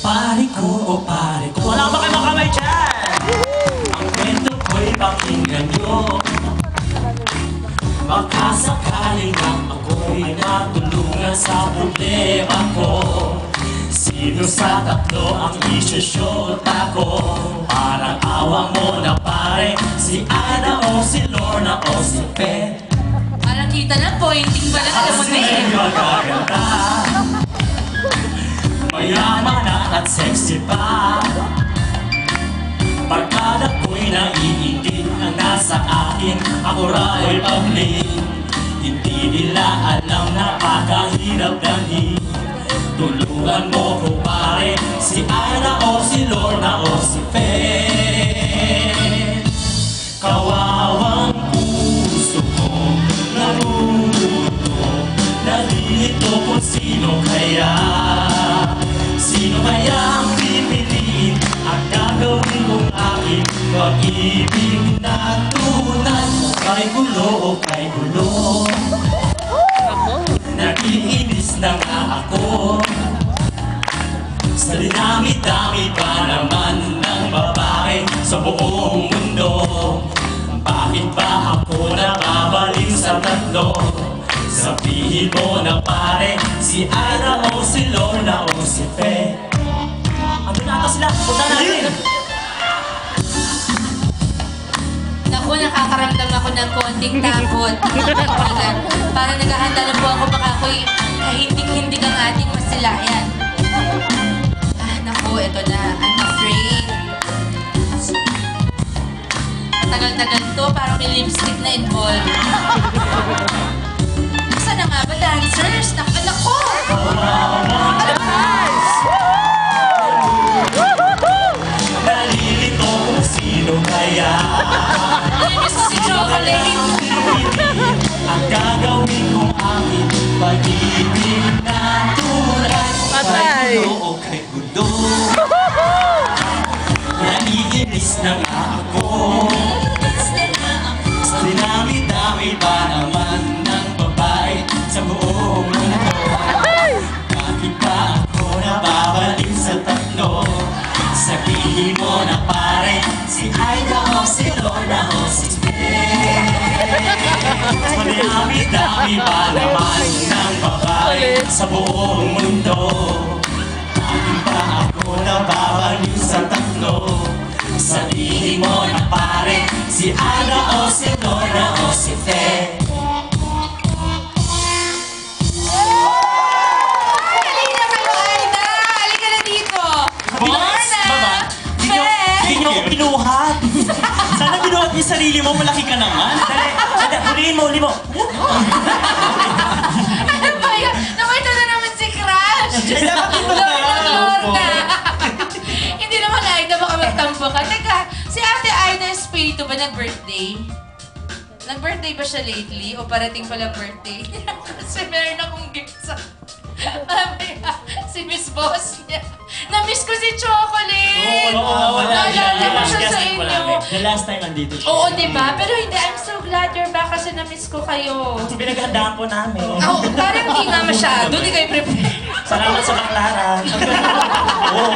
Pare ko o pare ko, wala ba kayo makamay dyan? Ang kwento ko'y pakinggan nyo. Baka sakaling ako'y matulungan sa problema ko. Sino sa tatlo ang isushoot ako? Parang awa mo na pare, si Ana o si Lorna o si Pet. Parang kita na, pointing pala, alam mo na eh. Kasi magaganda, mayaman at sexy pa. Pagkada ko'y naiinggit ang nasa akin, ako ra'y public. Hindi nila alam na pakahirap dalhin. Tulungan mo ko pare, si Ana o si Lorna o si Pet. Kawawang puso ko, naruto, nalilito kung sino kaya. Sino kaya ang pipiliin at gagawin kong aking pag-ibig na tunay? Kay gulo o kay gulo, nakiinis na nga ako. Sa dinami-dami pa naman ng babae sa buong mundo, bakit ba ako nababalik sa tatlo? Sabihin mo na pare, si Ana o si Lorna o si Fe. Ano na ito sila? Punta natin! Naku, nakakaramdam ako ng konting takot. Parang naghahanda na po ako, baka ako'y kahindig-hindig ang ating masilayan. Ah, naku, eto na. I'm afraid. Tagal-tagal to, parang may lipstick na involved. Saan na nga ba, dancers? Naku, nako! Nalilito kung sino kaya. Namiss ko si Chocolate. Ang gagawin kong aking pag-ibig na tunay. Kay gulo o kay gulo, naiinis na nga ako. Sa dinami-dami pa naman ng babae sa buong mundo, bakit ba ako nababalik sa tatlo? Sabihin mo na pare, si Aida o si Lorna o si sa dinami-dami pa naman ng babae sa buong mundo, bakit ba ako nababalik sa tatlo? Sabihin mo na pare, si Ana o si Lorna o si Fe. Halika kayo, Aida! Halika na dito! Lorna! Hindi nyo ako pinuhat. Sana pinuhat niyo sarili mo, malaki ka naman. Dali, huliin mo, huliin mo. Ano ba yan? Naku, ito na naman si Crush! Dapat ito na. Lorna! Hindi naman, Aida, baka magtampo ka. Teka, si Ate Aida Espiritu ba nag-birthday? Nag-birthday ba siya lately? O parating palang birthday? Kasi meron akong gift sa... Mamaya, si Miss Boss niya. Na-miss ko si Chocolate! Naalala ko siya sa inyo. The last time nandito siya. Oo, di ba? Pero hindi, I'm so glad you're back kasi na-miss ko kayo. Pinaghandaan po namin. Oh, parang hindi nga masyado. Di kayo prepare. Salamat sa baklaran. Oo,